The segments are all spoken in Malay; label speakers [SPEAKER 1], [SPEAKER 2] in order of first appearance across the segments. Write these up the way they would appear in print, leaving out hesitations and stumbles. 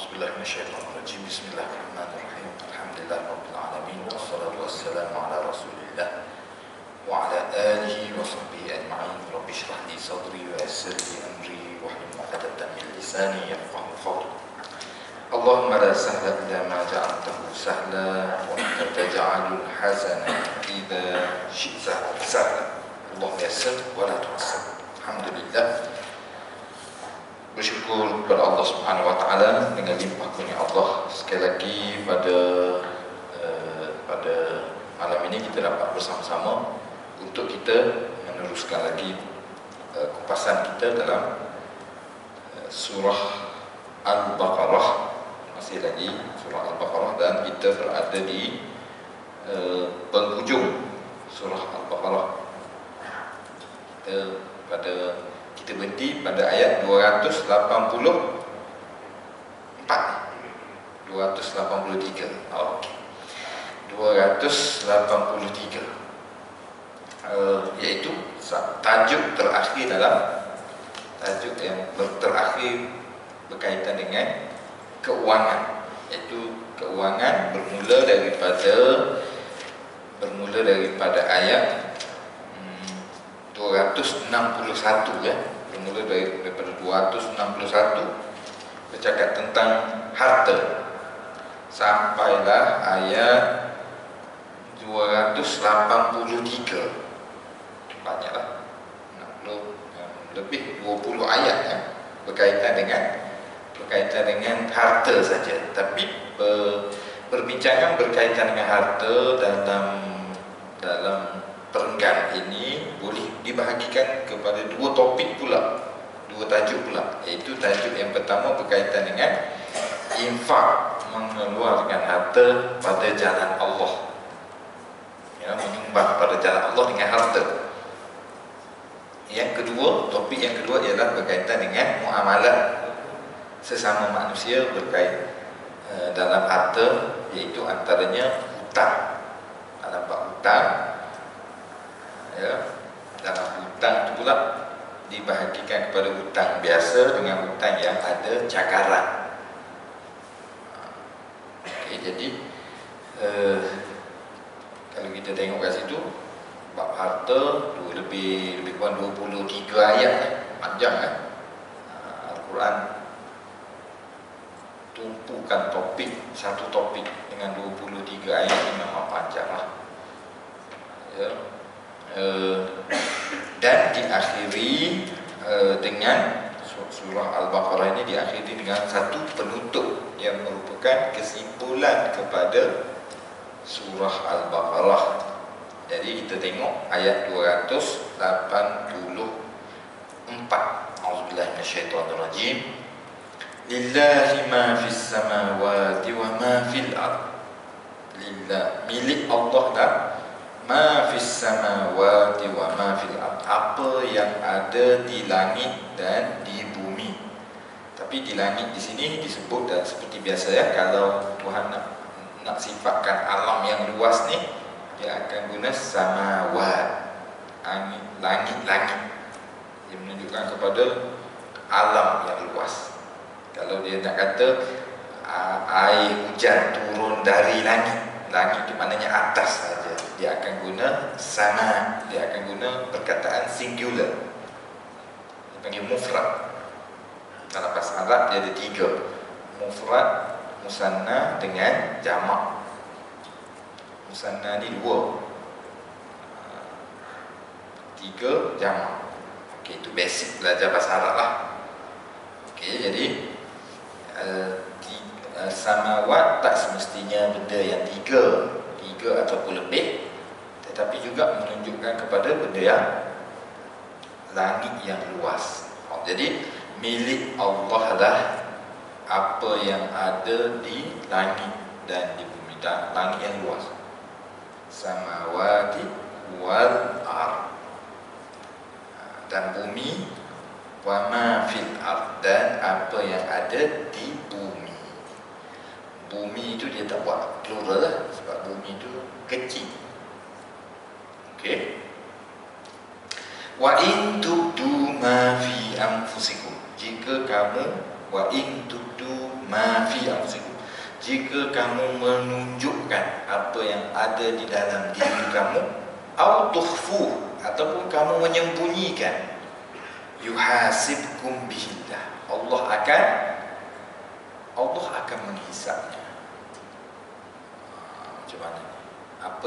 [SPEAKER 1] A'udzubillahi minasyaitonirrajim. Bismillahirrahmanirrahim. Alhamdulillahirabbil alamin. Wassalatu wassalamu ala Rasulillah wa ala alihi wa sahbihi ajma'in. Rabbi shrah li sadri wa yassir li amri wahlul 'uqdatam min lisani yafqahu qawli. Allahumma la sahla illa ma ja'altahu sahla wa anta taj'alul hazana idza syi'ta sahla. Allahumma yassir wa la tu'assir. Alhamdulillah, bersyukur kepada Allah Subhanahu Wa Taala dengan limpah kurnia Allah. Sekali lagi pada malam ini kita dapat bersama-sama untuk kita meneruskan lagi kupasan kita dalam surah Al-Baqarah. Masih lagi surah Al-Baqarah dan kita berada di penghujung surah Al-Baqarah. Kita berhenti pada ayat 283. Okey. 283. Iaitu tajuk terakhir dalam tajuk yang terakhir berkaitan dengan keuangan, iaitu keuangan bermula daripada ayat 261 ya. Bermula daripada 261 bercakap tentang harta sampailah ayat 283. Banyaklah, 60 lebih 20 ayat ya, berkaitan dengan harta saja. Tapi perbincangan berkaitan dengan harta dalam perenggan ini boleh dibahagikan kepada dua topik pula, dua tajuk pula, iaitu tajuk yang pertama berkaitan dengan infak, mengeluarkan harta pada jalan Allah ya, menyumbang pada jalan Allah dengan harta. Topik yang kedua ialah berkaitan dengan muamalah sesama manusia berkait dalam harta, iaitu antaranya hutang. Dalam bab hutang ya, dalam hutang itu pula dibahagikan kepada hutang biasa dengan hutang yang ada cakaran. Jadi kalau kita tengok kat situ bab harta tu lebih kurang 23 ayat panjang kan. Al-Quran tumpukan satu topik dengan 23 ayat ini memang panjang lah ya. Dan diakhiri dengan surah Al-Baqarah ini diakhiri dengan satu penutup yang merupakan kesimpulan kepada surah Al-Baqarah. Jadi kita tengok ayat 284. A'udzubillahi minasyaitonirrajim. Lillahi ma fis samawati wa ma fil ard. Lillah, milik Allah lah. Ma fis samawati wa ma fil ard, apa yang ada di langit dan di bumi. Tapi di langit di sini disebut dan seperti biasa ya, kalau Tuhan nak sifatkan alam yang luas ni, dia akan guna samawat, langit-langit. Dia menunjukkan kepada alam yang luas. Kalau dia nak kata air hujan turun dari langit, langit itu maknanya atas saja, dia akan guna sama, dia akan guna perkataan singular, dia panggil mufrad. Dalam bahasa Arab dia ada 3, mufrad, musanna dengan jamak. Musanna ni 2, 3 jamak. Okey, itu basic belajar bahasa Arab lah. Okey, jadi samawat tak semestinya benda yang tiga ataupun lebih, tetapi juga menunjukkan kepada benda yang langit yang luas. Jadi milik Allah lah apa yang ada di langit dan di bumi, dan langit yang luas, samawati wal ard, dan bumi, wa ma fil ard, dan apa yang ada di bumi. Bumi itu dia tak buat plural lah, sebab bumi itu kecil. Okey. Wa in tubdu ma fi anfusikum, jika kamu wa in tubdu ma fi anfusikum, jika kamu menunjukkan apa yang ada di dalam diri kamu, au tukhfu, ataupun kamu menyembunyikan, yuhasibkum bihillah, Allah akan menghisapnya. Macam mana? Apa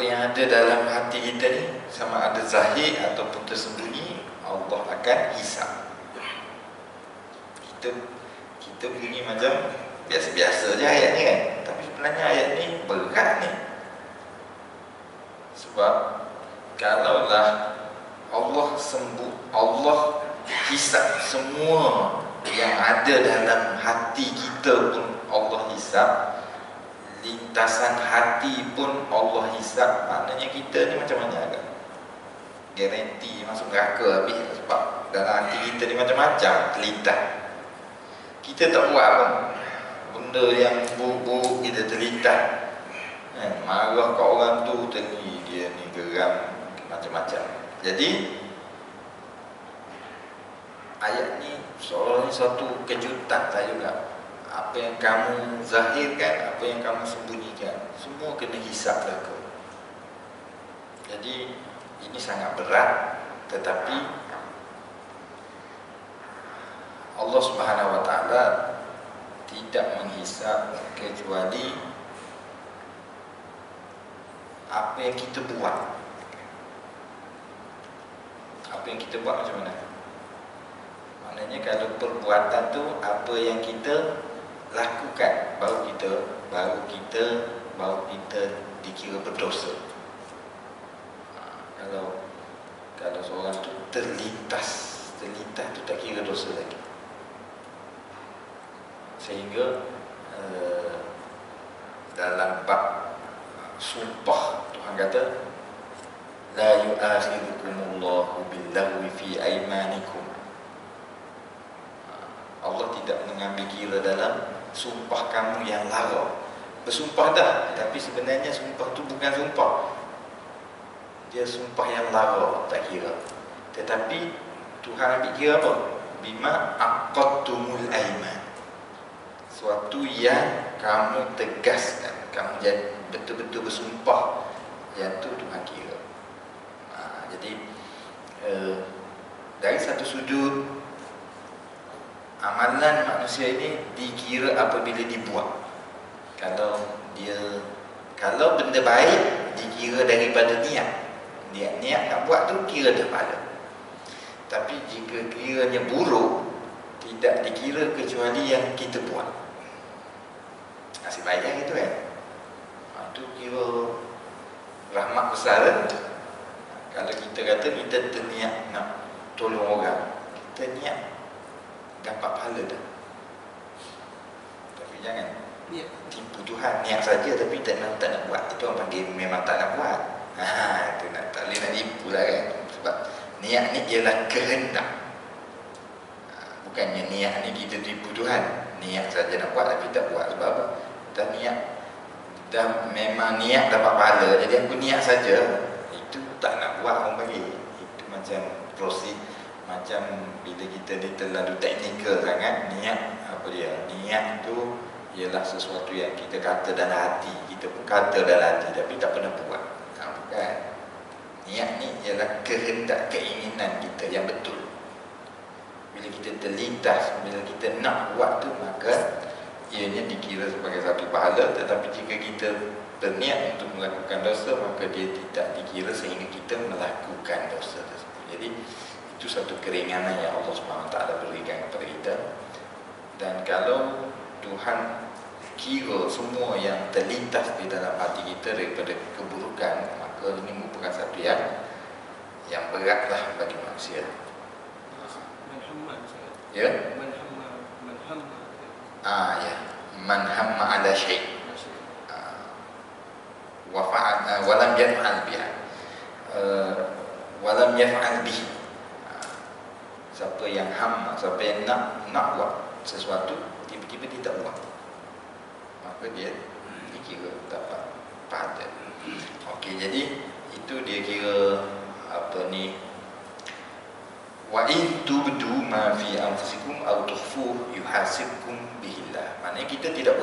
[SPEAKER 1] yang ada dalam hati kita ni, sama ada zahir ataupun tersembunyi, Allah akan hisap. Kita bunyi macam biasa-biasa je ayat ni kan, tapi sebenarnya ayat ni berat ni. Sebab kalaulah Allah hisap semua yang ada dalam hati kita pun Allah hisap, lintasan hati pun Allah hisap, maknanya kita ni macam mana agak garanti masuk neraka habis. Sebab dalam hati kita ni macam-macam terlintas. Kita tak buat pun benda yang buruk-buruk kita terlintas, marah kat orang tu, dia ni geram, macam-macam. Jadi ayat ni seolah-olah satu kejutan saya juga. Apa yang kamu zahirkan, apa yang kamu sembunyikan, semua kena hisap belaka. Jadi ini sangat berat, tetapi Allah Subhanahu Wa Taala tidak menghisap kecuali apa yang kita buat. Apa yang kita buat macam mana? Maknanya kalau perbuatan tu apa yang kita lakukan, baru kita dikira berdosa. Kalau seorang tu terlintas tu tak kira dosa lagi. Sehingga dalam bab sumpah Tuhan kata, la yu'akhidukumullahu billaghwi fi aymanikum. Allah tidak mengambil kira dalam sumpah kamu yang lara. Bersumpah dah, tapi sebenarnya sumpah tu bukan sumpah, dia sumpah yang lara, tak kira. Tetapi Tuhan ambil kira apa? Bima aqadtumul aiman, suatu yang kamu tegaskan, kamu jadi betul-betul bersumpah, yang tu Tuhan kira. Jadi dari satu sudut, amalan manusia ini dikira apabila dibuat. Kalau benda baik dikira daripada niat nak buat tu kira dah pahala. Tapi jika kiranya buruk, tidak dikira kecuali yang kita buat. Nasib baik yang itu kan, itu kira rahmat besar kan? Kalau kita kata kita terniat nak tolong orang, kita niat dapat pahala dah. Tapi jangan tipu Tuhan, niat saja tapi tak nak buat. Itu orang panggil memang tak nak buat. Itu tak boleh nak tipu lah kan. Sebab niat ni ialah kehendak. Bukannya niat ni kita tipu Tuhan, niat saja nak buat tapi tak buat. Sebab apa? Dah niat, dah memang niat dapat pahala, jadi aku niat saja, itu tak nak buat orang panggil. Itu macam proses, macam bila kita ni terlalu teknikal sangat. Niat tu ialah sesuatu yang kita kata dalam hati, kita pun kata dalam hati tapi tak pernah buat. Bukan. Niat ni ialah kehendak, keinginan kita yang betul. Bila kita terlintas, bila kita nak buat tu, maka ianya dikira sebagai satu pahala. Tetapi jika kita berniat untuk melakukan dosa, maka dia tidak dikira sehingga kita melakukan dosa tersebut. Jadi itu satu keringanan yang Allah SWT berikan kepada kita. Dan kalau Tuhan kira semua yang terlintas di dalam hati kita daripada keburukan, maka ini merupakan satu yang beratlah bagi manusia. Ya? Ya. Man hamma ala syai' wa fa'al wa lam yaf'al biha wa lam yaf'al bihi. Siapa yang hamma, siapa yang nak buat sesuatu, tiba-tiba dia tak buat, maka dia dikira dapat pahala. Okey, jadi itu dia kira Wa in tubdu ma fi anfusikum aw tukhfuhu yuhasibkum bihillah. Maknanya kita tidak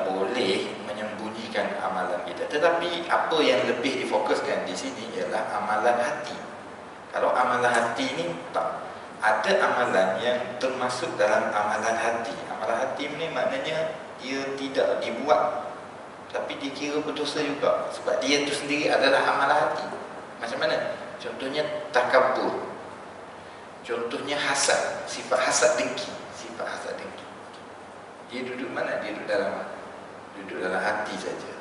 [SPEAKER 1] boleh menyembunyikan amalan kita. Tetapi apa yang lebih difokuskan di sini ialah amalan hati. Kalau amalan hati ni tak ada amalan yang termasuk dalam amalan hati. Amalan hati ni maknanya dia tidak dibuat tapi dia kira berdosa juga sebab dia tu sendiri adalah amalan hati. Macam mana? Contohnya takabur. Contohnya hasad, sifat hasad dengki, sifat hasad dengki. Dia duduk mana? Dia duduk dalam hati saja.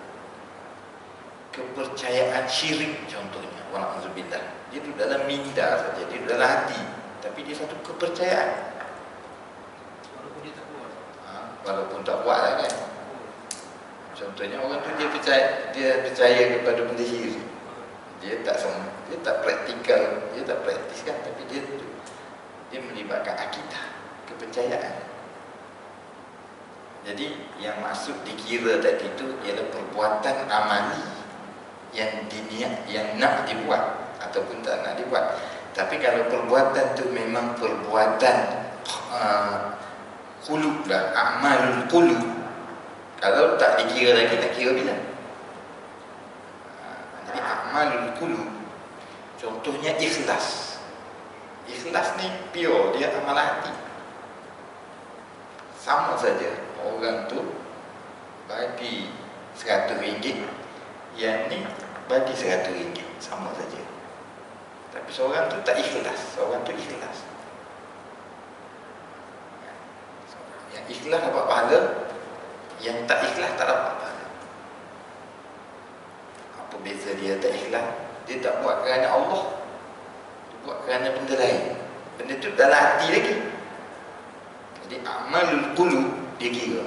[SPEAKER 1] Kepercayaan syirik contohnya, wala'udzubillah. Dia duduk dalam minda saja, dia duduk dalam hati. Tapi dia satu kepercayaan.
[SPEAKER 2] Walaupun dia tak buat.
[SPEAKER 1] Walaupun tak buat lah kan. Contohnya orang tu dia percaya kepada benda syirik. Dia tak praktikal, dia tak praktiskan, tapi dia melibatkan akidah, kepercayaan. Jadi yang maksud dikira tadi itu ialah perbuatan amali yang diniat, yang nak dibuat ataupun tak nak dibuat. Tapi kalau perbuatan tu memang perbuatan qulub lah, amalul qulub. Kalau tak dikira lagi, nak kira bila? Jadi amalul qulub, contohnya ikhlas. Ikhlas ni pure, dia amal hati. Sama saja. Orang tu bagi RM100, yang ni bagi RM100, sama saja. Tapi seorang tu tak ikhlas, seorang tu ikhlas. Yang ikhlas dapat pahala, yang tak ikhlas tak dapat pahala. Apa beza dia tak ikhlas? Dia tak buat kerana Allah, dia buat kerana benda lain. Benda tu dalam hati lagi. Jadi amalul qulub dia kira.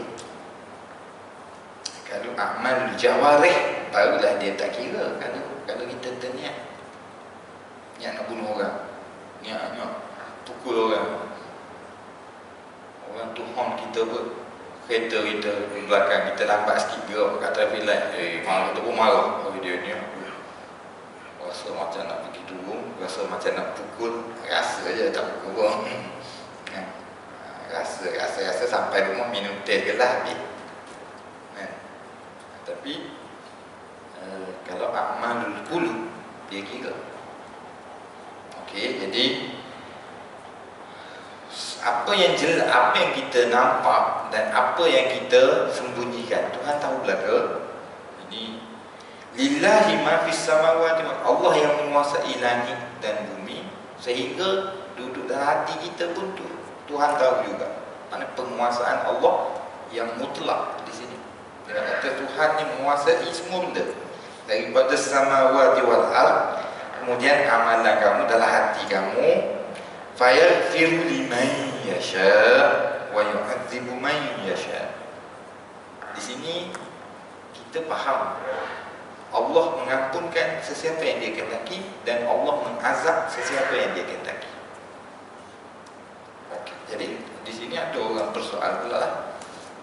[SPEAKER 1] Kalau amalul jawarih barulah dia tak kira. Kalau kita terniat nak bunuh orang, niat pukul orang, orang tu horn kita pun, kereta kita di belakang kita lambat sikit gerak kat traffic light, marah, kita pun marah. Dia ni rasa macam nak pergi turun, rasa macam nak pukul, rasa je tak pukul pun. Rasa sampai rumah minum teh ke lah habis. Tapi kalau amalul qulub dia kira. Okey, jadi apa yang kita nampak dan apa yang kita sembunyikan, Tuhan tahu belaka. Ini lillahi ma fis samawati, Allah yang menguasai langit dan bumi, sehingga duduk dalam hati kita pun Tuhan tahu juga. Mana penguasaan Allah yang mutlak di sini. Dia kata Tuhan ni menguasai semua benda daripada samawati wal ard. Kemudian amalan kamu dalam hati kamu, fayaghfiru liman yasha wa yu'adzibu man yasha. Di sini kita faham Allah mengampunkan sesiapa yang dia kehendaki dan Allah mengazab sesiapa yang dia kehendaki. Okey, jadi di sini ada orang bersoal pula lah.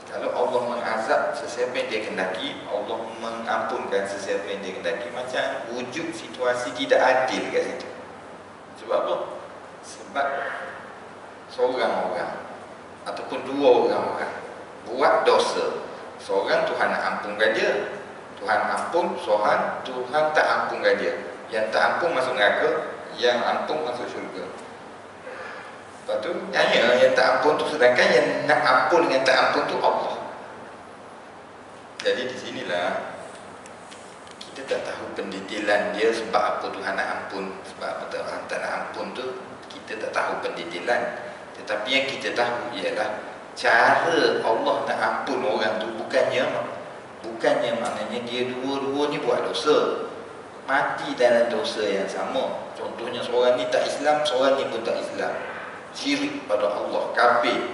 [SPEAKER 1] Kalau Allah mengazab sesiapa yang dia kehendaki, Allah mengampunkan sesiapa yang dia kehendaki, macam wujud situasi tidak adil kat situ. Sebab apa? Sebab seorang orang ataupun dua orang buat dosa. Seorang Tuhan nak ampunkan dia, Tuhan ampun, seorang Tuhan tak ampunkan dia. Yang tak ampun masuk neraka, yang ampun masuk syurga. Lepas tu tanya yang tak ampun tu, sedangkan yang nak ampun dengan tak ampun tu Allah. Jadi di sinilah kita tak tahu pendetailan dia sebab apa Tuhan nak ampun, sebab apa Tuhan tak nak ampun tu kita tak tahu pendetailan. Tetapi yang kita tahu ialah cara Allah nak ampun orang tu bukannya maknanya dia dua-dua ni buat dosa, mati dalam dosa yang sama. Contohnya seorang ni tak Islam, seorang ni pun tak Islam, syirik pada Allah, kafir,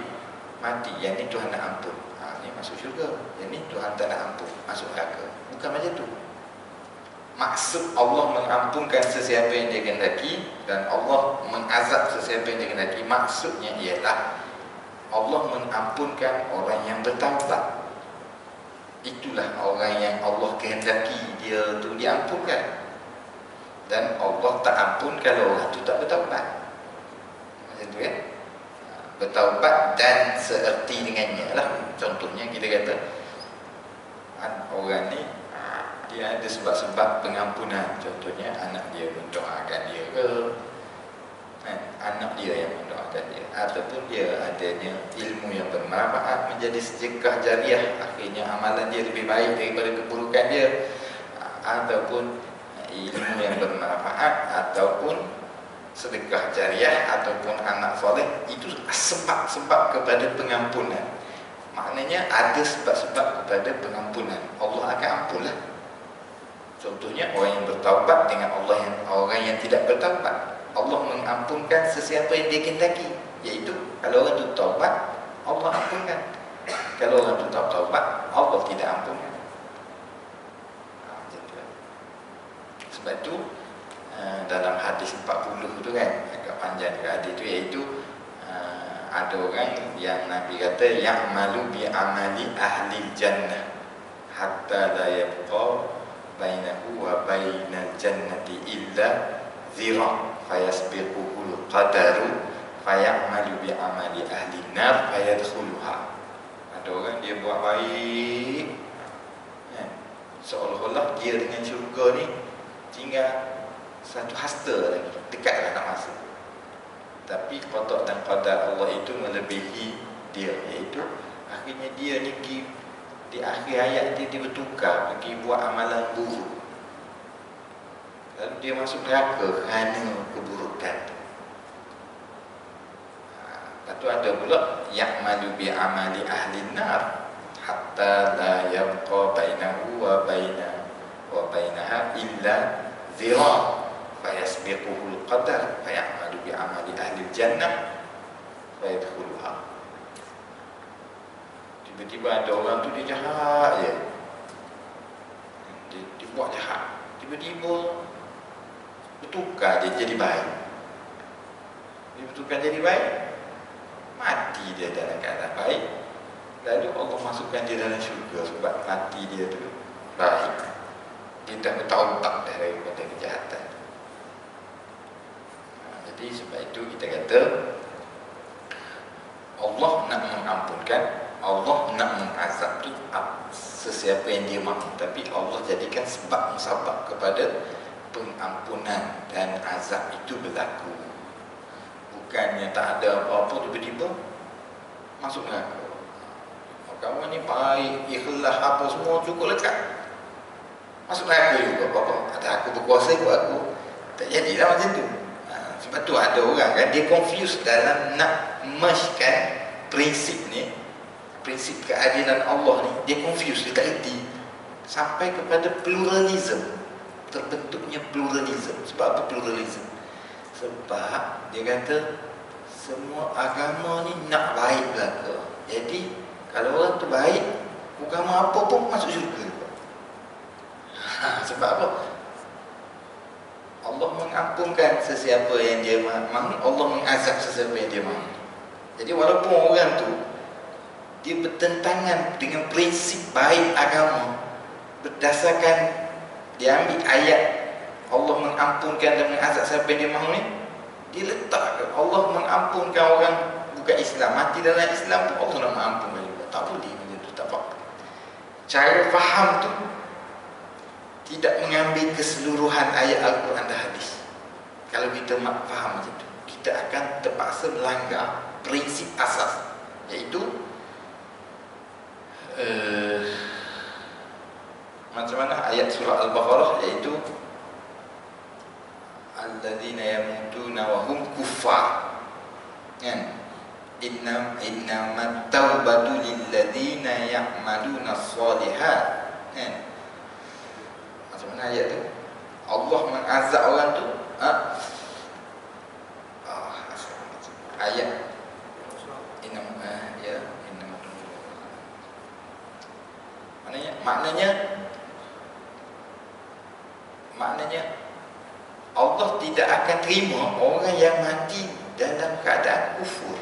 [SPEAKER 1] mati. Yang ni Tuhan nak ampun, ni masuk syurga. Yang ni Tuhan tak nak ampun, masuk neraka. Bukan macam tu. Maksud Allah mengampunkan sesiapa yang dia kehendaki dan Allah mengazab sesiapa yang dia kehendaki, maksudnya ialah Allah mengampunkan orang yang bertaubat. Itulah orang yang Allah kehendaki dia tu diampunkan. Dan Allah tak ampun kalau orang tu tak bertaubat. Macam tu kan? Bertaubat dan seerti dengannya lah. Contohnya kita kata orang ni dia ada sebab-sebab pengampunan. Contohnya anak dia mendoakan dia ke, anak dia yang mendoakan dia, ataupun dia adanya ilmu yang bermanfaat menjadi sedekah jariah, akhirnya amalan dia lebih baik daripada keburukan dia, ataupun ilmu yang bermanfaat, ataupun sedekah jariah, ataupun anak soleh. Itu sebab-sebab kepada pengampunan. Maknanya ada sebab-sebab kepada pengampunan. Allah akan ampunlah. Contohnya orang yang bertaubat dengan orang yang tidak bertaubat. Allah mengampunkan sesiapa yang dia kehendaki. Iaitu kalau orang itu taubat, Allah ampunkan. Kalau orang itu tak taubat, Allah tidak ampunkan. Sebab itu dalam hadis 40 tu kan, agak panjang juga hadis tu, iaitu ada orang yang Nabi kata ya'malu bi amali ahli jannah hatta la yabqa bainahu wa bainal jannati illa zira fayasbiquhul qadaru fayamalu bi amali ahli nar fayadkhuluha. Ada orang dia buat baik, seolah-olah dia dengan syurga ni tinggal satu hasta lagi, dekatlah nak masuk. Tapi qada dan qadar Allah itu melebihi dia, iaitu akhirnya dia ni di akhir hayat dia bertukar pergi buat amalan buruk, lalu dia masuk neraka kerana keburukan. Lepas tu ada pula ya'malu bi amali ahli nar hatta la yabqa bainahu wa bainaha illa zira fayasbiquhul qadar fayamalu bi amali ahli jannah fayadkhuluha. Tiba-tiba ada orang tu dia jahat je, dia buat jahat, tiba-tiba bertukar dia jadi baik. Dia bertukar jadi baik, mati dia dalam keadaan baik, lalu Allah masukkan dia dalam syurga sebab mati dia tu baik. Dia tak bertaubat daripada kejahatan. Jadi sebab itu kita kata Allah nak mengampunkan, Allah nak mengazab tu sesiapa yang dia mahu, tapi Allah jadikan sebab musabab kepada pengampunan dan azab itu berlaku. Bukannya tak ada apa-apa tiba-tiba masuk neraka. Kamu ni baik, ikhlas apa semua cukup lekat, masuk neraka juga. Apa? Ada aku berkuasa ikut aku. Tak jadilah macam tu. Sebab tu ada orang kan, dia confuse dalam nak mergekan prinsip ni, prinsip keadilan Allah ni, dia confuse, dia tak erti sampai kepada pluralism. Terbentuknya pluralism. Sebab apa pluralism? Sebab dia kata semua agama ni nak baik belaka. Jadi kalau orang tu baik, agama apa pun masuk syurga. Sebab apa? Allah mengampunkan sesiapa yang dia mahu, Allah mengazab sesiapa yang dia mahu. Jadi walaupun orang tu dia bertentangan dengan prinsip baik agama, berdasarkan dia ambil ayat Allah mengampunkan dan mengazab siapa yang dia mahu ni, dia letak Allah mengampunkan orang bukan Islam, mati dalam Islam pun Allah nak mengampunkan juga. Tak boleh macam tu, tak apa. Cara faham tu tidak mengambil keseluruhan ayat Al-Quran dan hadis. Kalau kita faham macam tu, kita akan terpaksa melanggar prinsip asas, iaitu macam mana ayat surah Al-Baqarah, iaitu alladzina yamutuna wa hum kuffar, kan? Innamat taubatu lilladzina ya'maluna as-solihat, kan? Macam mana ayat tu? Allah mengazab orang tu, ayat maknanya Allah tidak akan terima orang yang mati dalam keadaan kufur.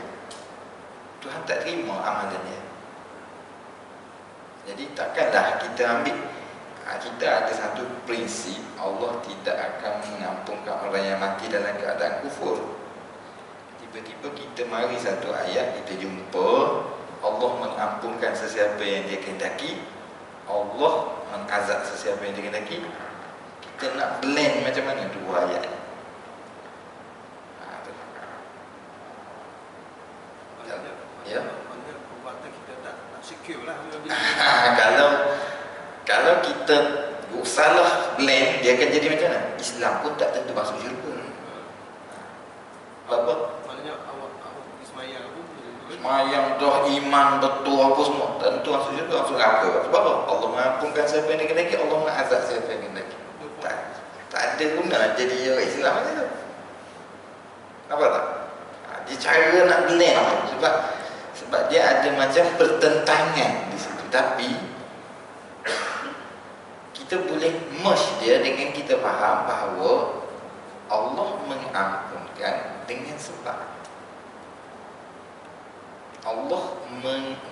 [SPEAKER 1] Tuhan tak terima amalannya. Jadi takkanlah kita kita ada satu prinsip, Allah tidak akan mengampunkan orang yang mati dalam keadaan kufur. Tiba-tiba kita mari satu ayat, kita jumpa Allah mengampunkan sesiapa yang dia kehendaki, Allah mengazab sesiapa yang dia kehendaki. Kita nak blend macam mana dua ayat? Ya.
[SPEAKER 2] Perbuatan kita tak secure lah.
[SPEAKER 1] Kalau kita salah blend, dia akan jadi macam mana? Islam pun tak tentu masuk syurga. Apa?
[SPEAKER 2] Maknanya awak pergi semayang pun
[SPEAKER 1] Semayang dah, iman betul apa semua, tentu masuk syurga, masuk neraka. Sebab apa? Allah mengampunkan siapa yang dia kehendaki, Allah mengazab siapa yang dia kehendaki. Tak ada guna jadi orang Islam macam tu. Apa tak? Dia cara nak blend sebab dia ada macam pertentangan di situ. Tapi kita boleh merge dia dengan kita faham bahawa Allah mengampunkan dengan sebab. Allah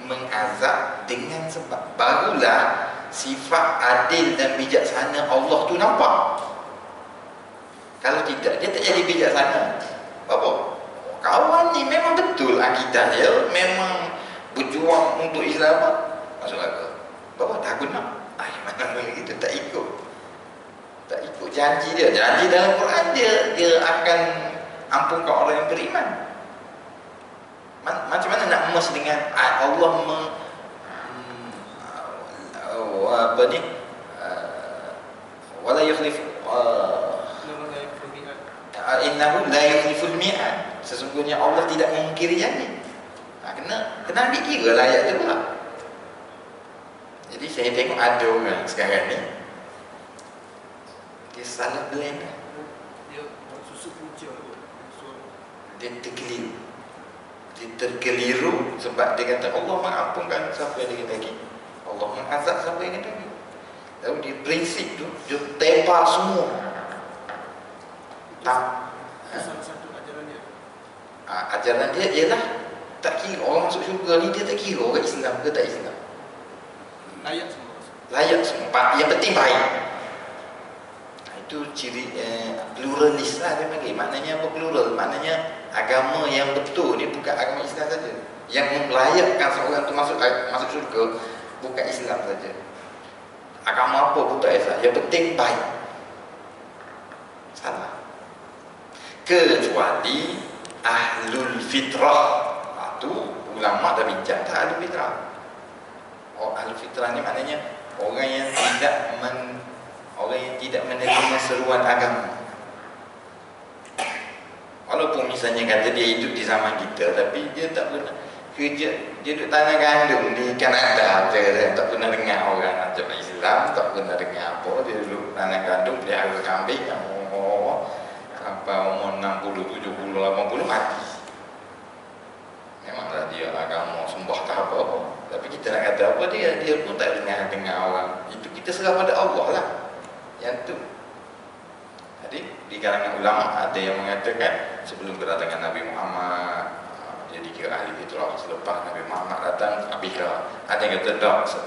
[SPEAKER 1] mengazab dengan sebab. Barulah sifat adil dan bijaksana Allah tu nampak. Kalau tidak, dia tak jadi bijaksana. Apa? Kawan ni memang betul akidah dia, memang berjuang untuk Islam, masuk neraka. Bapak tak guna. Mana boleh kita tak ikut janji dia. Janji dalam Quran dia akan ampunkan orang yang beriman. Macam mana nak merge dengan Allah apa ni? Wala yukhlif innahu la yukhliful mi'ad. Sesungguhnya Allah tidak memungkiri janji. Kena ambil kira lah ayat tu pula. Jadi saya tengok ada orang sekarang ni dia salah blend.
[SPEAKER 2] Dia susu punca tu.
[SPEAKER 1] Dia terkeliru sebab dia kata Allah mengampunkan siapa yang dia kehendaki, Allah mengazab siapa yang dia kehendaki. Lalu dia prinsip tu dia tepar semua.
[SPEAKER 2] Salah satu ajaran dia.
[SPEAKER 1] Ajaran dia ialah tak kira orang masuk syurga ni, dia tak kira orang Islam ke tak Islam. Layak semua. Yang penting baik. Itu ciri pluralis lah dia panggil. Maknanya apa plural? Maknanya agama yang betul ni bukan agama Islam saja. Yang melayakkan seorang tu masuk syurga bukan Islam saja. Agama apa pun tak kisah. Yang penting baik. Salah. Kecuali ahlul fitrah. Itu ulama dah bincang tak ahlul fitrah. Ahlul fitrah ni maknanya orang yang tidak menerima seruan agama. Walaupun misalnya kata dia hidup di zaman kita, tapi dia tak pernah kerja, dia duduk tanah gandum di Kanada je, tak pernah dengar orang ajak Islam, tak pernah dengar apa. Dia duduk tanah gandum, pelihara kambing, sampai umur 60, 70, 80 mati. Memanglah dia agama sembah tak apa-apa, tapi kita nak kata apa, dia pun tak dengar orang. Itu kita serah pada Allah lah. Yang tu. Jadi di kalangan ulama ada yang mengatakan sebelum kedatangan Nabi Muhammad dia dikira ahli fitrah. Selepas Nabi Muhammad datang, habislah. Ada yang kata tak,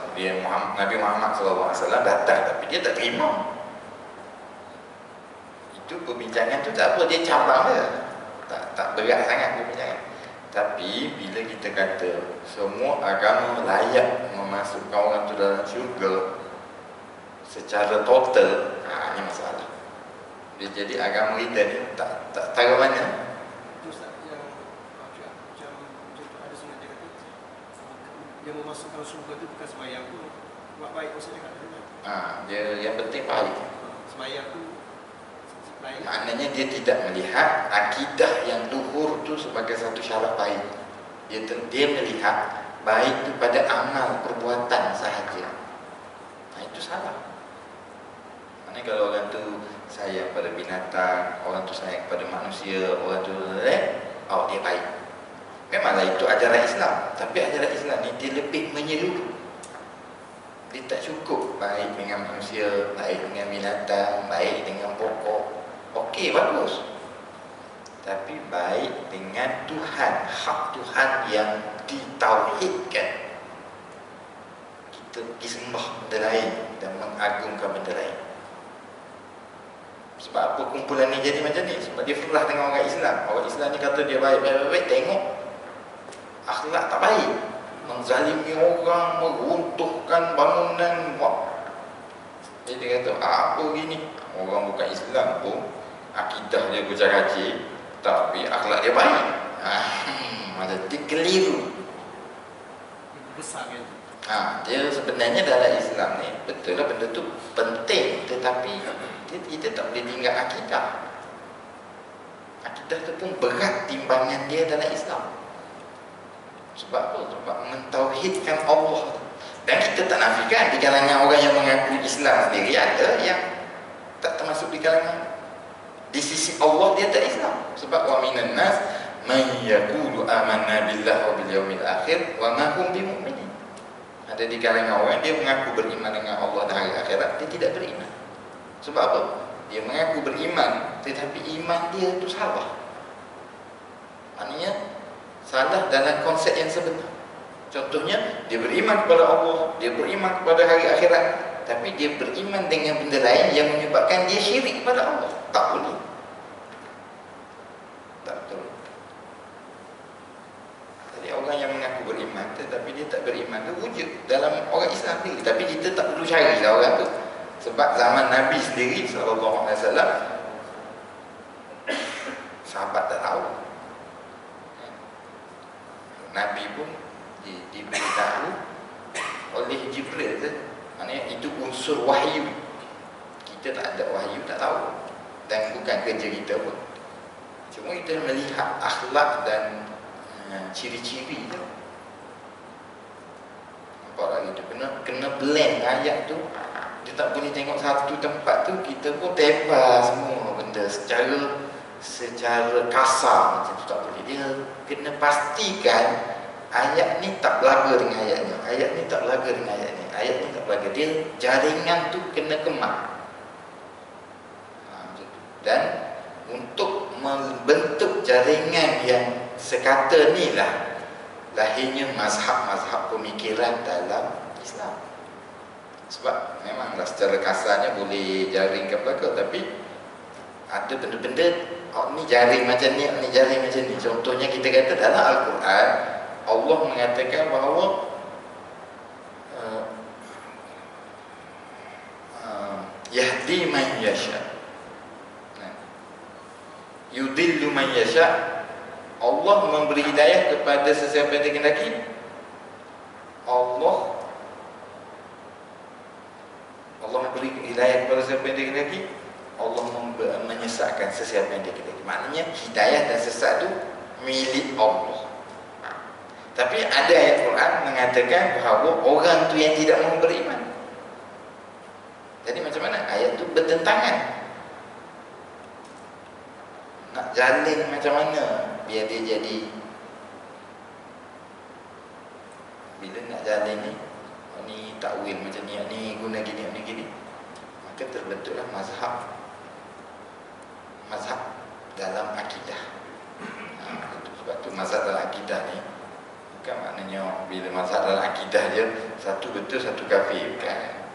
[SPEAKER 1] Nabi Muhammad SAW datang tapi dia tak terima. Itu perbincangan tu tak apa, dia cabang dia. Tak berat sangat perbincangan. Tapi bila kita kata semua agama layak memasukkan orang tu dalam syurga secara total, ini masalah. Dia jadi agama kita ni tak tahu mana.
[SPEAKER 2] Ustaz yang macam ada sunat dia kata yang memasukkan syurga tu bukan sembahyang tu, buat baik maksudnya kat dalam.
[SPEAKER 1] Dia yang penting baik.
[SPEAKER 2] Sembahyang tu lain.
[SPEAKER 1] Maknanya dia tidak melihat akidah yang luhur tu sebagai satu syarat baik. Dia melihat baik itu pada amal perbuatan sahaja. Itu salah. Maknanya kalau orang tu sayang pada binatang, orang tu sayang pada manusia, orang tu dia baik. Memanglah itu ajaran Islam, tapi ajaran Islam ni dia lebih menyeluruh. Dia tak cukup baik dengan manusia, baik dengan binatang, baik dengan pokok. Okey, bagus. Tapi baik dengan Tuhan, hak Tuhan yang ditauhidkan. kita pergi sembah benda lain dan mengagungkan benda lain. Sebab apa kumpulan ni jadi macam ni? Sebab dia ferah dengan orang Islam. Orang Islam ni kata dia baik, tengok akhlak tak baik, menzalimi orang, meruntuhkan bangunan. Jadi dia kata, apa gini? Orang bukan Islam pun akidah dia gucar-gacir, tapi akhlak dia baik. Macam dia keliru.
[SPEAKER 2] Besar kan?
[SPEAKER 1] Dia sebenarnya dalam Islam ni betul lah benda tu penting, tetapi kita tak boleh tinggal akidah. Akidah tu pun berat timbangan dia dalam Islam. Sebab apa? Sebab mentauhidkan Allah. Dan kita tak nafikan di kalangan orang yang mengaku Islam sendiri ada yang tak termasuk di kalangan, di sisi Allah dia tak Islam. Sebab wa minan nas man yaqulu amanna billahi wa bil yaumil akhir wa ma hum bimu'minin. Ada di kalangan orang dia mengaku beriman dengan Allah dan hari akhirat, dia tidak beriman. Sebab apa? Dia mengaku beriman tetapi iman dia itu salah. Maknanya salah dalam konsep yang sebenar. Contohnya, dia beriman kepada Allah, dia beriman kepada hari akhirat, tapi dia beriman dengan benda lain yang menyebabkan dia syirik kepada Allah. Tak boleh. Tak betul. Jadi orang yang mengaku beriman tetapi dia tak beriman tu wujud dalam orang Islam sendiri. Tapi kita tak perlu carilah orang tu. Sebab zaman Nabi sendiri SAW, sahabat tak tahu. Nabi pun diberitahu oleh Jibril tu. Maknanya itu unsur wahyu. Kita tak ada wahyu, tak tahu. Dan bukan kerja kita pun. Cuma kita melihat akhlak dan ciri-ciri tu. Nampak lagi tu, kena blend ayat tu. Dia tak boleh tengok satu tempat tu, kita pun tebal semua benda secara kasar macam tu, tak boleh. Dia kena pastikan ayat ni tak belaga dengan ayat ni, ayat ni tak belaga dengan ayat ni, ayat ni tak belaga. Dia jaringan tu kena kemat. Dan untuk membentuk jaringan yang sekata ni lah lahirnya mazhab-mazhab pemikiran dalam Islam. Sebab memanglah secara kasarnya boleh jaring ke belakang, tapi ada benda-benda ni jaring macam ni jaring macam ni. Contohnya kita kata dalam Al-Quran Allah mengatakan bahawa yahdi man yasha, yudillu man yasha. Allah memberi hidayah kepada sesiapa yang dikehendaki. Allah memberi hidayah kepada sesiapa yang dikehendaki. Allah menyesatkan sesiapa yang dikehendaki. Maknanya hidayah dan sesat itu milik Allah. Tapi ada ayat Quran mengatakan bahawa orang tu yang tidak mahu beriman. Jadi macam mana? Ayat tu bertentangan. Nak jalin macam mana biar dia jadi, bila nak jalin ni takwil macam ni guna gini, ni gini, maka terbentuklah mazhab dalam akidah. Sebab tu mazhab dalam akidah ni bukan maknanya bila mazhab dalam akidah dia satu betul satu kafir, bukan.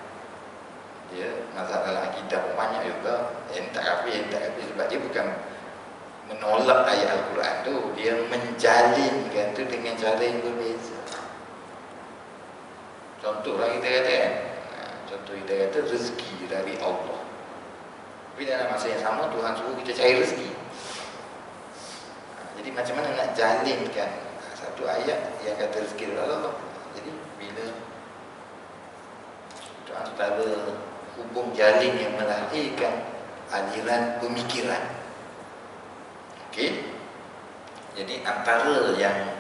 [SPEAKER 1] Dia mazhab dalam akidah pun banyak juga yang tak kafir, sebab dia bukan menolak ayat Al-Quran tu, dia menjalinkan tu dengan cara yang berbeza. Contohlah kita kata kan, contoh kita kata rezeki dari Allah, tapi dalam masa yang sama Tuhan suruh kita cari rezeki. Jadi macam mana nak jalinkan satu ayat yang kata rezeki dari Allah. Jadi bila itu antara hubung jalin yang melahirkan aliran pemikiran. Okey. Jadi antara yang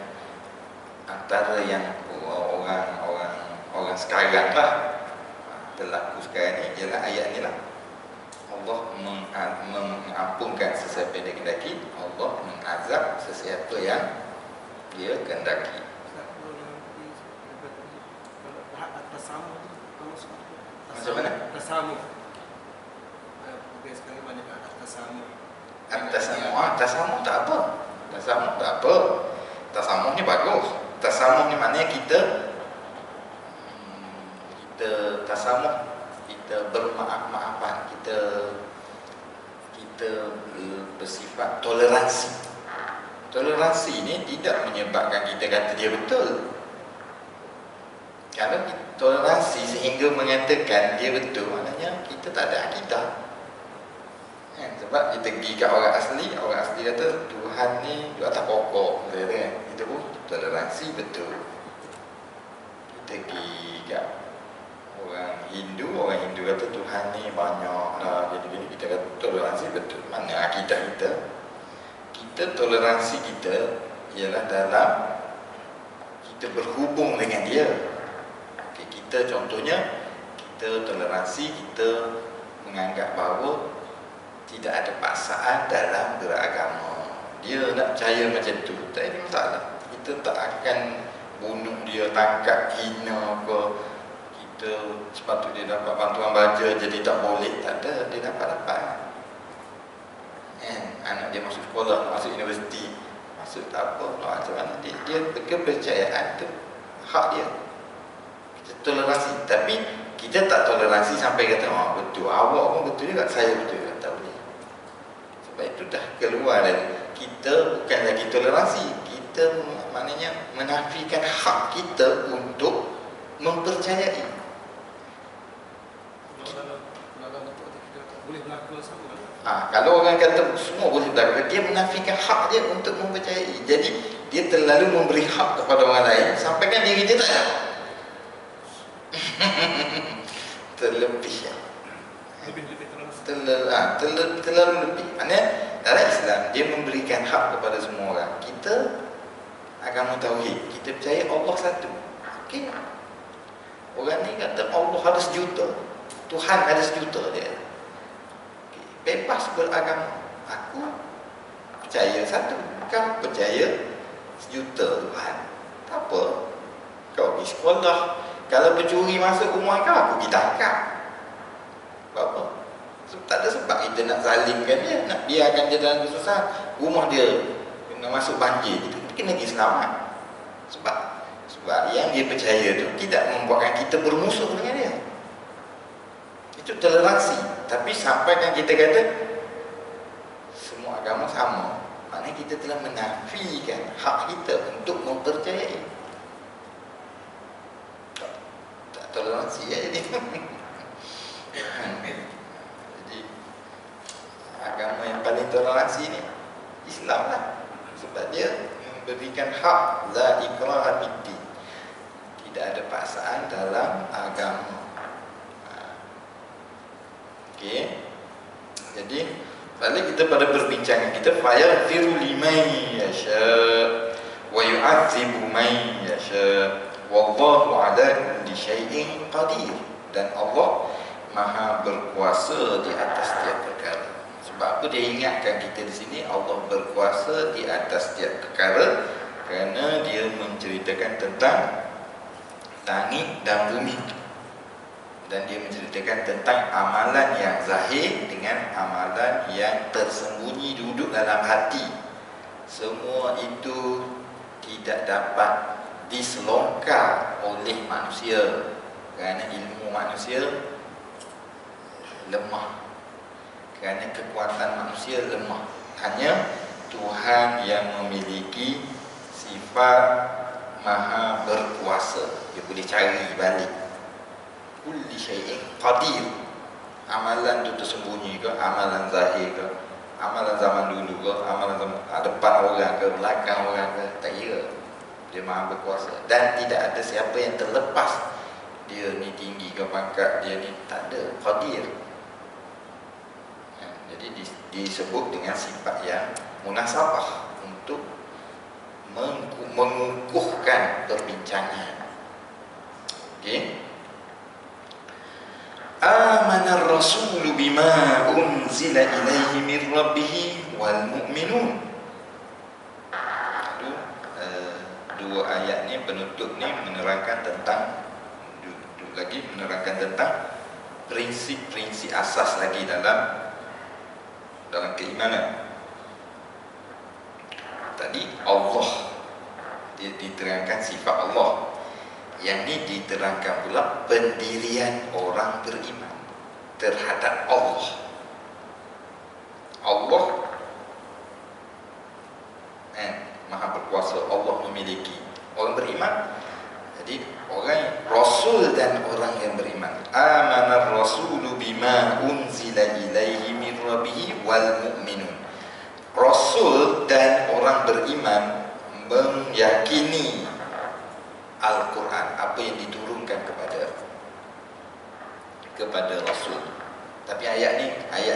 [SPEAKER 1] orang sekarang lah berlaku sekarang ni ialah ayat ni lah. Allah mengampunkan sesiapa yang dia kehendaki, Allah mengazab sesiapa yang dia kehendaki. Macam mana?
[SPEAKER 2] Tasamu. Sekali banyak tasamu.
[SPEAKER 1] Tasamuh tak apa. Tasamuh ni bagus. Tasamuh ni maknanya kita bertasamuh, kita bermaaf-maafan, kita bersifat toleransi. Toleransi ini tidak menyebabkan kita kata dia betul. Kalau toleransi sehingga mengatakan dia betul, maknanya kita tak ada akidah. Sebab kita pergi kat orang asli kata Tuhan ni di atas pokok, kan? Itu pun toleransi betul. Kita pergi kat orang Hindu kata Tuhan ni banyak lah, jadi kita kata toleransi betul. Mana akidah kita? Kita toleransi kita ialah dalam kita berhubung dengan dia. Kita contohnya, kita toleransi, kita menganggap bahawa tidak ada paksaan dalam beragama. Dia nak percaya macam tu, tak ada masalah. Kita tak akan bunuh dia, tangkap, hina ke. Kita sepatutnya dia dapat bantuan baja jadi tak boleh, tak ada, dia dapat. Anak dia masuk sekolah, masuk universiti, masuk tak apa, macam mana dia kepercayaan tu hak dia. Kita toleransi, tapi kita tak toleransi sampai kata betul, awak pun betul juga, saya betul juga, tak boleh. Sebab itu dah keluar dari kita, bukan lagi toleransi, kita maknanya menafikan hak kita untuk mempercayai. Kalau orang kata semua boleh berlaku, dia menafikan hak dia untuk mempercayai. Jadi dia terlalu memberi hak kepada orang lain sampaikan diri dia tak ada. Terlebih terlalu lebih. Maknanya dalam Islam dia memberikan hak kepada semua orang. Kita agama tauhid, kita percaya Allah satu. Okey. Orang ni kata Allah ada sejuta, Tuhan ada sejuta dia. Bebas beragama. Aku percaya satu, kau percaya sejuta Tuhan. Tak apa. Kau pergi sekolah, kalau pencuri masuk rumah kau, aku pergi tangkap. Apa? Tak ada sebab kita nak zalimkan dia, nak biarkan dia dalam kesusahan. Rumah dia kena masuk banjir, kita kena pergi selamat. Sebab yang dia percaya tu tidak membuatkan kita bermusuh dengan dia. Itu toleransi. Tapi sampaikan kita kata semua agama sama, maknanya kita telah menafikan hak kita untuk mempercayai. Tak toleransi ya jadi. Jadi agama yang paling toleransi ni Islam lah. Sebab dia memberikan hak la ikraha fiddin. Tidak ada paksaan dalam agama. Okey. Jadi balik kita pada perbincangan kita, fayaghfiru liman yasha wa yu'adzibu man yasha wallahu ala kulli syai'in qadir. Dan Allah Maha berkuasa di atas setiap perkara. Sebab apa dia ingatkan kita di sini Allah berkuasa di atas setiap perkara? Kerana dia menceritakan tentang langit dan bumi. Dan dia menceritakan tentang amalan yang zahir dengan amalan yang tersembunyi duduk dalam hati. Semua itu tidak dapat diselongkar oleh manusia, kerana ilmu manusia lemah, kerana kekuatan manusia lemah. Hanya Tuhan yang memiliki sifat maha berkuasa. Dia boleh cari balik. Kulli syai'in qadir. Amalan itu tersembunyi ke, amalan zahir ke, amalan zaman dulu ke, amalan zaman depan orang ke, belakang orang ke, tak kira. Dia maha berkuasa. Dan tidak ada siapa yang terlepas. Dia ni tinggi ke pangkat, dia ni tak ada. Qadir. Jadi disebut dengan sifat yang munasabah untuk mengukuhkan perbincangan. Okey. Amana ar-rasulu bima unzila ilaihi min rabbih wal mu'minun. Dua ayat ni penutup ni menerangkan tentang prinsip-prinsip asas lagi dalam keimanan. Tadi Allah, dia diterangkan sifat Allah. Yang ni diterangkan pula pendirian orang beriman terhadap Allah. Allah Maha berkuasa, Allah memiliki orang beriman. Jadi orang Rasul dan orang yang beriman. Amanar rasulu bima unzila ilaihi min rabbih wal mu'minun. Rasul dan orang beriman meyakini Al-Quran, apa yang diturunkan kepada Rasul. Tapi ayat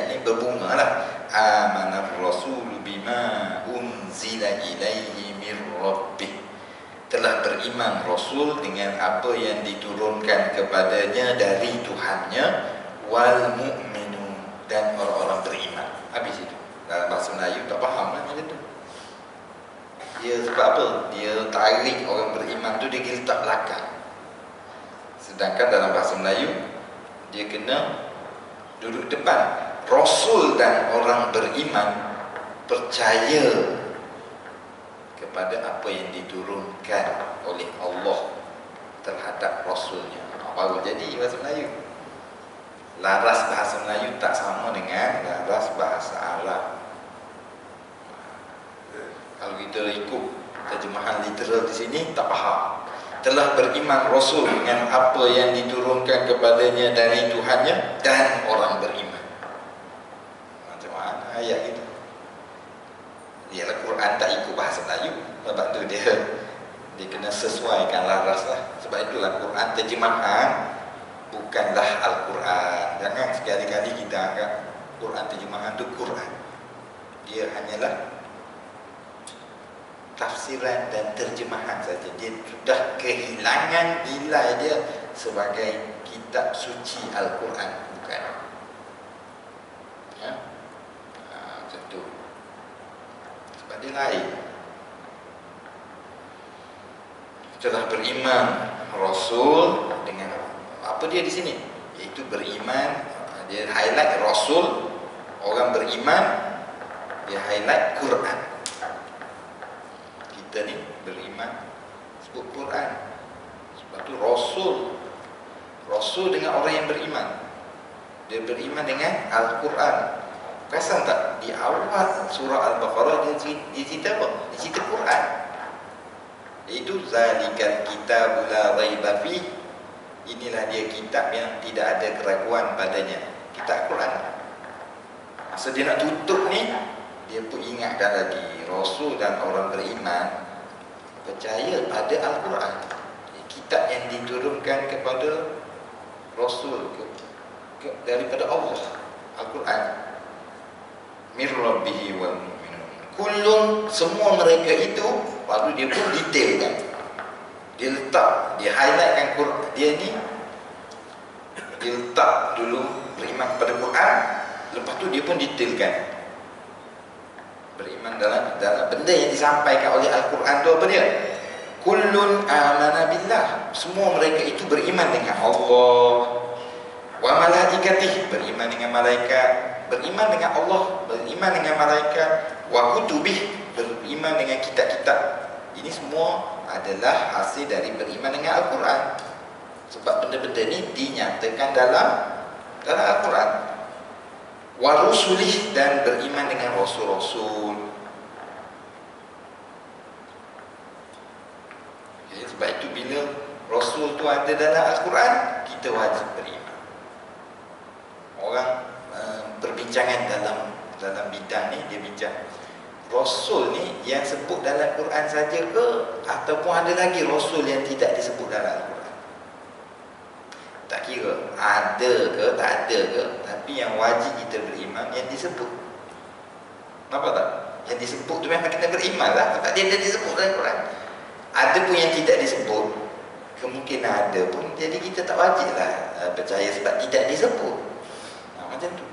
[SPEAKER 1] ni berbunga lah. Amanar rasulu bima unzila ilaihi min rabbih. Telah beriman Rasul dengan apa yang diturunkan kepadanya dari Tuhannya, wal mu'minun, dan orang-orang beriman. Habis itu. Dalam bahasa Melayu tak faham lah macam tu. Dia sebab apa? Dia tarik orang beriman tu, dia letak belakang. Sedangkan dalam bahasa Melayu, dia kena duduk depan. Rasul dan orang beriman percaya kepada apa yang diturunkan oleh Allah terhadap Rasulnya. Baru jadi bahasa Melayu. Laras bahasa Melayu tak sama dengan laras bahasa Arab. Kalau kita ikut terjemahan literal di sini, tak faham. Telah beriman Rasul dengan apa yang diturunkan kepadanya dari Tuhannya dan orang beriman. Macam mana ayat itu? Ialah Quran tak ikut bahasa Melayu. Sebab tu dia kena sesuaikan laras lah. Sebab itulah Quran terjemahan bukanlah Al-Quran. Jangan sekali-kali kita anggap Quran terjemahan tu Quran. Dia hanyalah tafsiran dan terjemahan saja. Dia sudah kehilangan nilai dia sebagai kitab suci Al-Quran. Bukan. Ya? Macam tu. Sebab dia lain. Telah beriman Rasul dengan apa dia di sini? Iaitu beriman. Dia highlight Rasul, orang beriman. Dia highlight Quran. Kita ni beriman sebut Quran. Sebab tu Rasul dengan orang yang beriman. Dia beriman dengan Al-Quran. Perasan tak? Di awal surah Al-Baqarah dia cerita apa? Dia cerita Quran. Itu zalikal kitabul la raiba fi. Inilah dia kitab yang tidak ada keraguan padanya. Kitab Quran. Masa dia nak tutup ni, dia pun ingatkan lagi Rasul dan orang beriman percaya pada Al-Quran, kitab yang diturunkan kepada Rasul daripada Allah, Al-Quran. Mir rabbihi wal mu'minun kullun, semua mereka itu. Lalu dia pun detailkan. Dia letak, dia highlightkan Quran. Dia letak dulu beriman kepada Quran. Lepas tu dia pun detailkan beriman dalam benda yang disampaikan oleh Al-Quran tu apa dia? Kullun amana billah. Semua mereka itu beriman dengan Allah. Wa malaikatih, beriman dengan malaikat. Beriman dengan Allah, beriman dengan malaikat. Wa kutubih, beriman dengan kitab-kitab. Ini semua adalah hasil dari beriman dengan Al-Quran. Sebab benda-benda ni dinyatakan dalam Al-Quran. Wa rusulih, dan beriman dengan rasul-rasul. Jadi sebab itu bila rasul tu ada dalam Al-Quran, kita wajib beriman. Orang perbincangan dalam bidang ni, dia bincang Rasul ni yang sebut dalam Quran saja ke, ataupun ada lagi Rasul yang tidak disebut dalam Al-Quran? Tak kira ada ke tak ada ke, tapi yang wajib kita beriman yang disebut. Nampak tak? Yang disebut tu memang kita beriman lah, sebab dia disebut dalam Quran. Ada pun yang tidak disebut, kemungkinan ada pun, jadi kita tak wajib lah percaya sebab tidak disebut. Macam tu.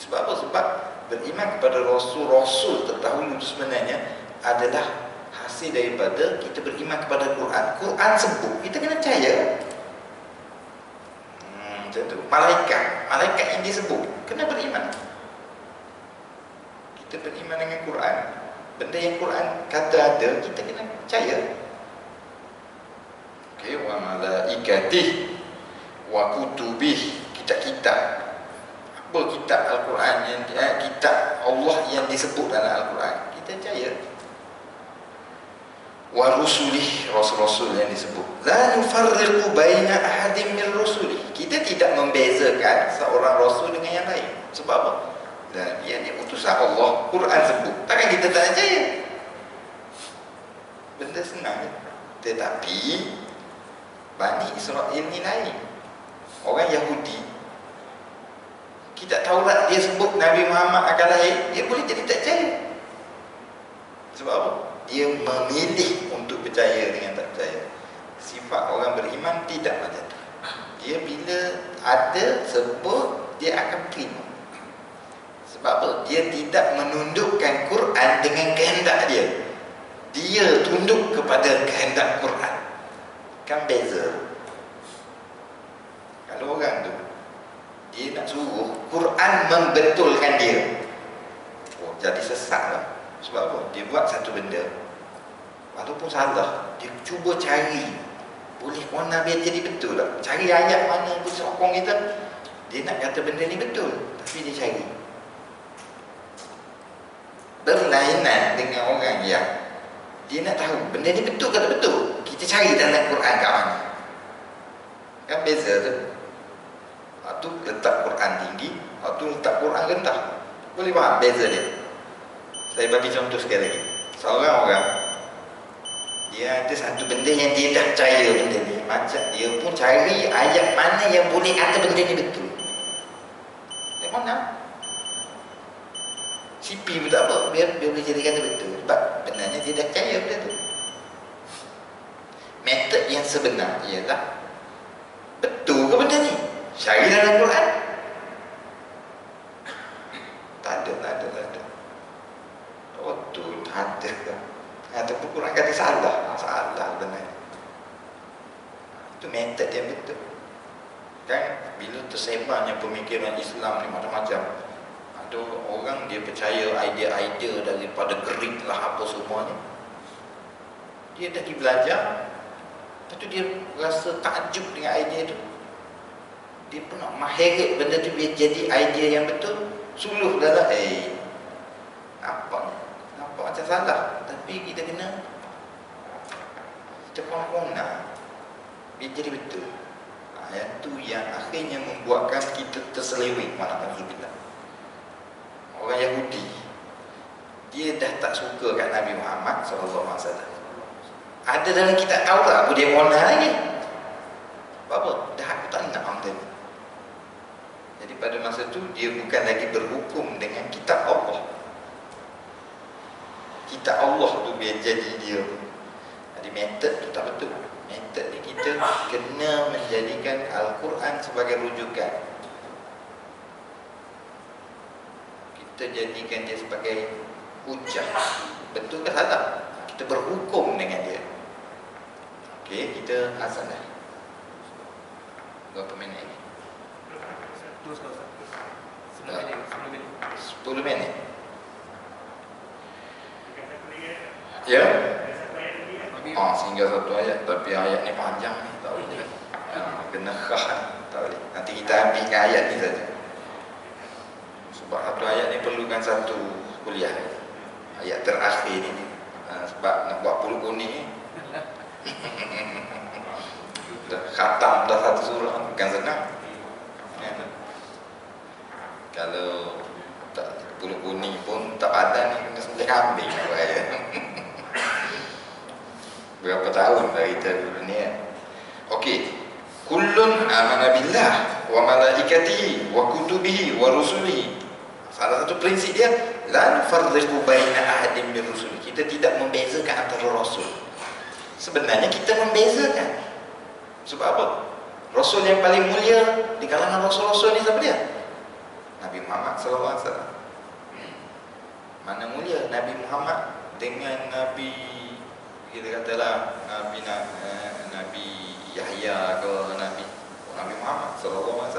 [SPEAKER 1] Sebab apa? Sebab beriman kepada Rasul terdahulu sebenarnya adalah hasil daripada kita beriman kepada Quran. Quran sebut, kita kena percaya. Macam tu. Malaikat yang disebut, kena beriman. Kita beriman dengan Quran. Benda yang Quran kata ada, kita kena percaya. Okey, wa malaikatih wa kutubih, kitab-kitab. Apa kitab Al-Quran yang kitab Allah yang disebut dalam Al-Quran? Kita percaya. Wa rusulih, rasul-rasul yang disebut. La nufarriqu baina ahadin min rusulih. Kita tidak membezakan seorang rasul dengan yang lain. Sebab apa? Dan dia ni utusan Allah, Quran sebut. Takkan kita tak percaya? Benda senang kan? Tetapi Bani Israel ni lain. Orang Yahudi, kita Taurat dia sebut Nabi Muhammad akan lahir, dia boleh jadi tak percaya. Sebab apa? Dia memilih untuk percaya dengan tak percaya. Sifat orang beriman tidak macam tu. Dia bila ada sebut, dia akan terima. Sebab apa? Dia tidak menundukkan Quran dengan kehendak dia. Dia tunduk kepada kehendak Quran. Kan beza. Kalau orang tu, dia nak suruh Quran membetulkan dia, oh, jadi sesat lah. Sebab apa? Dia buat satu benda, walaupun salah, dia cuba cari, boleh mana biar jadi betul tak? Cari ayat mana pun sokong kita. Dia nak kata benda ni betul, tapi dia cari. Berlainan dengan orang yang dia nak tahu benda ni betul ke tak betul. Kita cari dalam Quran kat mana. Kan beza tu. Waktu letak Quran tinggi, waktu letak Quran rendah. Boleh faham beza dia? Saya bagi contoh sekali lagi. Seorang orang, dia ada satu benda yang dia dah percaya benda ni, macam dia pun cari ayat mana yang boleh kata benda ni betul. Yang mana? CP pun tak apa, biar boleh jadi kata betul. Sebab benarnya dia dah percaya benda tu. Metod yang sebenar ialah, betul ke benda ni? Cari dalam Quran. Tak ada. Oh tu tak ada. Ataupun Quran kata salah benar. Itu metod yang betul. Kan bila tersebarnya pemikiran Islam ni macam-macam, ada orang dia percaya idea-idea daripada Greek lah apa semuanya. Dia dah pergi belajar, lepas tu dia rasa takjub dengan idea tu. Dia pun nak mahir benda tu biar jadi idea yang betul. Suluh dah lah, nampak macam salah, tapi kita kena kita pun nak biar jadi betul. Yang tu yang akhirnya membuatkan kita terseleweng. Mana kita orang Yahudi, dia dah tak suka kat Nabi Muhammad SAW. Ada dalam kitab Taurat pun dia mona lagi. Apa? Dah aku tak nak orang ni. Jadi pada masa tu dia bukan lagi berhukum dengan kitab Allah. Kitab Allah tu biar jadi dia. Jadi metod tu tak betul. Metod ni kita kena menjadikan Al-Quran sebagai rujukan. Kita jadikan dia sebagai hujah. Betul ke salah? Kita berhukum dengan dia. Okey, kita azan dah. Berapa minit ni? 10 minit. Ya? Sehingga satu ayat. Tapi ayat ni panjang ni, tak boleh. Kena khah, tak boleh. Nanti kita ambilkan ayat ni saja. Sebab satu ayat ni perlukan satu kuliah. Ayat terakhir ni. Sebab nak buat puluh kuning ni. Khatam dah satu surah, bukan senang. Kalau tak puluh kuning pun tak padan ni, kena sembelih kambing. Berapa tahun dah kita dulu ni kan? Okey. Kullun amana billah wa malaikatihi wa kutubihi wa rusulihi. Salah satu prinsip dia, la nufarriqu baina ahadin min rusuli. Kita tidak membezakan antara rasul. Sebenarnya kita membezakan. Sebab apa? Rasul yang paling mulia di kalangan rasul-rasul ni siapa dia? Nabi Muhammad SAW. Mana mulia Nabi Muhammad dengan Nabi, kita katalah Nabi Yahya ke Nabi Muhammad SAW.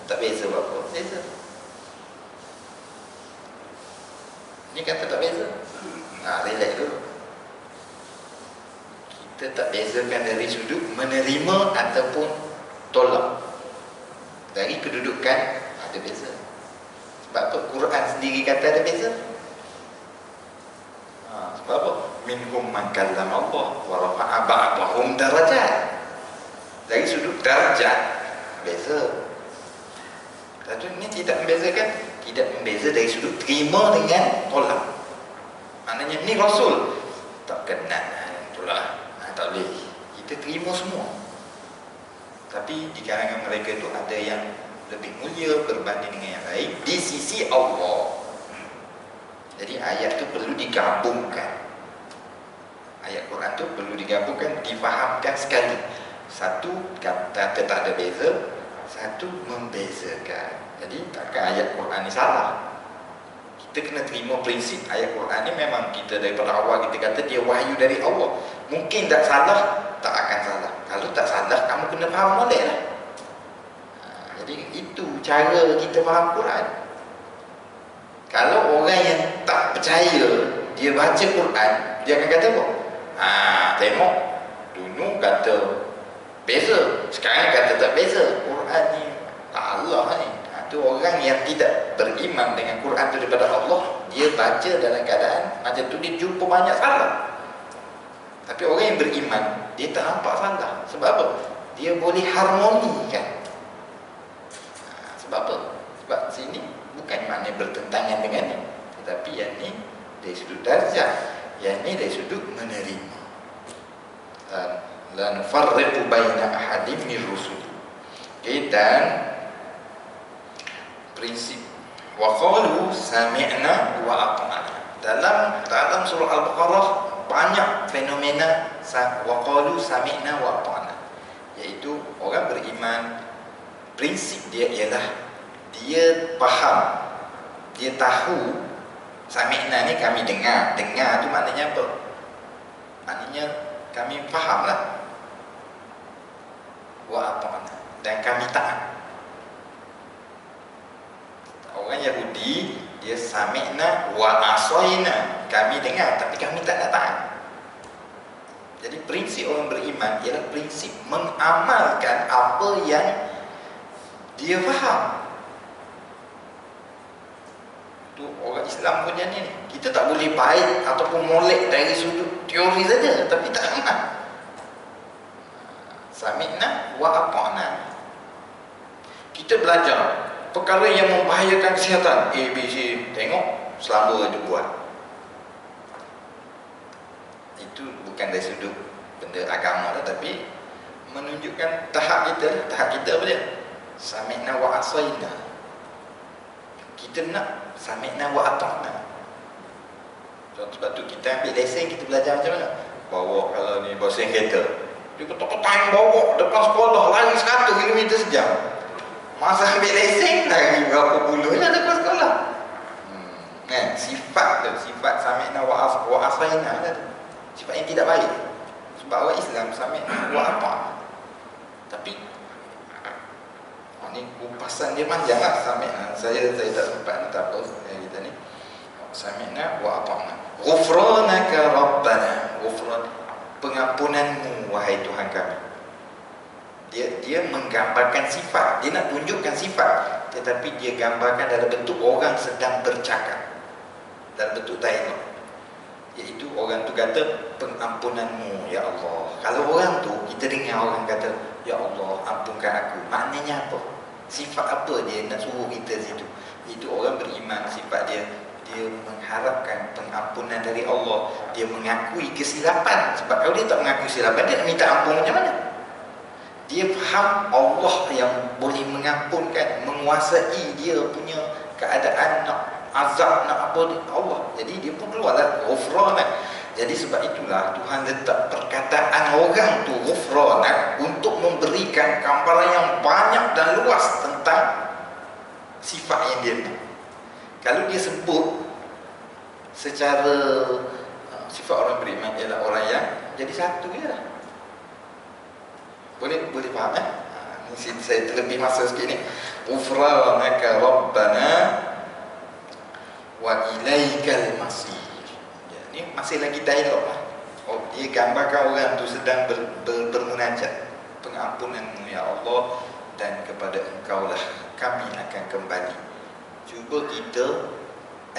[SPEAKER 1] Tak beza apa? Beza. Ni kata tak beza. Relax dulu. kita tak bezakan dari sudut menerima ataupun tolak. Dari kedudukan ada beza. Sebab apa? Quran sendiri kata ada beza. Sebab apa? Minhum man kallama Allah wa rafa'a ba'dahum darajat. Dari sudut darjat beza. Tapi ini tidak membezakan, tidak membeza dari sudut terima dengan tolak. Maknanya ni Rasul tak kenal, itulah tak boleh. Kita terima semua. Tapi di kalangan mereka itu ada yang lebih mulia berbanding dengan yang lain di sisi Allah. Jadi ayat itu perlu digabungkan. Ayat Quran itu perlu digabungkan, difahamkan sekali. Satu kata tak ada beza, satu membezakan. Jadi takkan ayat Quran ni salah. Kita kena terima prinsip ayat Quran ni memang kita daripada awal kita kata dia wahyu dari Allah. Mungkin tak salah, tak akan salah. Kalau tak salah, kamu kena faham molek lah. Jadi itu cara kita faham Quran. Kalau orang yang tak percaya, dia baca Quran, dia akan kata apa? Tengok, dulu kata beza, sekarang kata tak beza. Quran ni Allah ni. Itu orang yang tidak beriman dengan Quran itu daripada Allah, dia baca dalam keadaan macam tu, dia jumpa banyak salah. Tapi orang yang beriman, dia tak nampak salah. Sebab apa? Dia boleh harmonikan. Sebab apa? Sebab sini bukan maknanya bertentangan dengannya, tetapi yang ni dari sudut darjah, yang ni dari sudut menerima. La nufarriqu baina ahadin min rusuli. Dan prinsip wa qalu sami'na wa ata'na. Dalam surah Al-Baqarah banyak fenomena wa qalu sami'na wa ata'na, iaitu orang beriman prinsip dia ialah dia faham, dia tahu. Sami'na ni kami dengar. Dengar tu maknanya apa? Maknanya kami fahamlah. Wa ata'na, dan kami taat. Orang Yahudi dia sami'na wa asaina, kami dengar tapi kami tak nak taat. Jadi prinsip orang beriman ialah prinsip mengamalkan apa yang dia faham. Itu orang Islam punya ni. Kita tak boleh baik ataupun molek dari sudut teori saja, tapi tak amal. Sami'na wa ata'na. Kita belajar perkara yang membahayakan kesihatan A, B, C, tengok selamba itu buat. Itu bukan dari sudut benda agama lah, tapi menunjukkan tahap kita. Tahap kita apa dia? Sami'na wa asaina. Kita nak sami'na wa ata'na. Sebab tu kita ambil lesen, kita belajar macam mana? Bawa, kalau ni bawa sen kereta, dia ketuk-ketuk bawa depan sekolah, lari 100 km sejam. Masa ambil lesen lagi berapa puluh lah depan sekolah. Sifat tu, sifat sami'na wa asaina tu, sifat yang tidak baik. Sebab orang Islam sami'na wa ata'na. Tapi ni kupasan dia panjang lah sami'na. Saya tak sempat, tak apa kita ni. Sami'na wa ata'na. Ghufranaka Rabbana. Ghufran, pengampunanmu wahai Tuhan kami. Dia menggambarkan sifat, dia nak tunjukkan sifat, tetapi dia gambarkan dalam bentuk orang sedang bercakap, dalam bentuk dialog. Iaitu orang tu kata pengampunanmu ya Allah. Kalau orang tu, kita dengar orang kata ya Allah ampunkan aku, maknanya apa? Sifat apa dia nak suruh kita situ? Itu orang beriman, sifat dia mengharapkan pengampunan dari Allah. Dia mengakui kesilapan. Sebab kalau dia tak mengakui kesilapan, dia nak minta ampun macam mana? Dia faham Allah yang boleh mengampunkan, menguasai dia punya keadaan, nak azab, nak apa, Allah. Jadi dia pun keluarlah ghufranak. Jadi sebab itulah Tuhan letak perkataan orang tu ghufranak untuk memberikan gambaran yang banyak dan luas tentang sifat yang dia nak. Kalau dia sebut secara sifat orang beriman ialah orang yang jadi satu je lah. Boleh faham saya terlebih masa sikit ni. Ghufranaka Rabbana wa ilaikal masir. Ni masih lagi dialog lah. Oh, dia gambarkan orang tu sedang bermunajat. Pengampunanmu ya Allah, dan kepada Engkau lah kami akan kembali. Cuba kita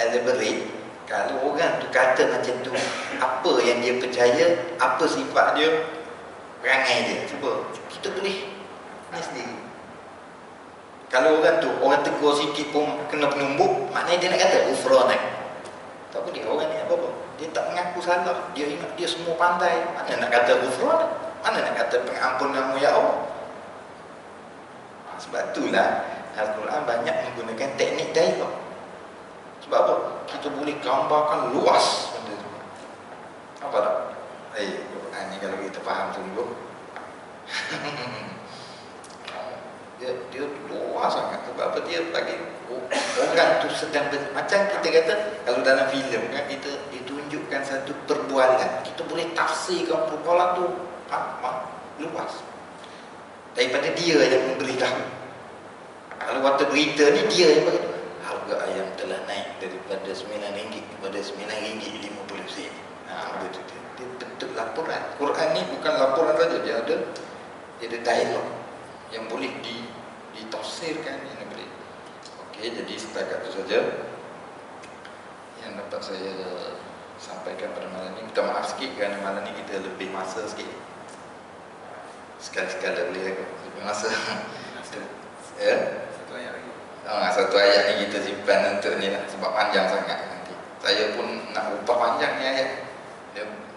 [SPEAKER 1] elaborate. Kalau orang tu kata macam tu, apa yang dia percaya, apa sifat dia, perangai dia. Cuba kita boleh ni sendiri. Kalau orang tu, orang tegur sikit pun kena penumbuk, maknanya dia nak kata ghufranak. Tak boleh, orang ni apa-apa, dia tak mengaku salah, dia ingat dia semua pandai. Mana nak kata ghufranak, mana nak kata pengampunanmu ya Allah. Sebab itulah Al-Quran banyak menggunakan teknik dialog. Sebab apa? Kita boleh gambarkan luas benda tu. Apa tak? Quran ni kalau kita faham sungguh dia luas sangat. Sebab apa? Dia bagi orang tu sedang macam kita kata, kalau dalam filem kan, kita ditunjukkan satu perbualan, kita boleh tafsirkan perbualan tu luas daripada dia yang memberitahu. Kalau waktu berita ni dia yang beritahu, harga ayam telah naik daripada RM9 kepada RM9.50. Dia bentuk laporan. Quran ni bukan laporan saja, dia ada dialog yang boleh ditafsirkan, yang boleh. Okey, jadi setakat itu saja yang dapat saya sampaikan pada malam ini. Minta maaf sikit kerana malam ni kita lebih masa sikit. Sekali-sekala boleh lebih masa. Ya?
[SPEAKER 2] Satu ayat lagi.
[SPEAKER 1] Satu ayat ni kita simpan untuk ni lah, sebab panjang sangat nanti. Saya pun nak ubah panjang ni ayat.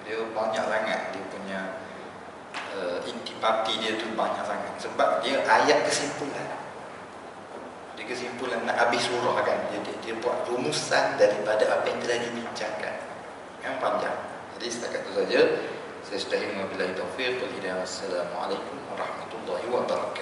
[SPEAKER 1] Dia banyak sangat, dia punya intipati dia tu banyak sangat. Sebab dia ayat kesimpulan. Dia kesimpulan nak habis surah kan. Dia buat rumusan daripada apa yang telah dibincangkan. Yang panjang. Jadi setakat itu saja. Saya sudahi wabillahi taufiq wal hidayah. Wassalamualaikum warahmatullahi wabarakatuh.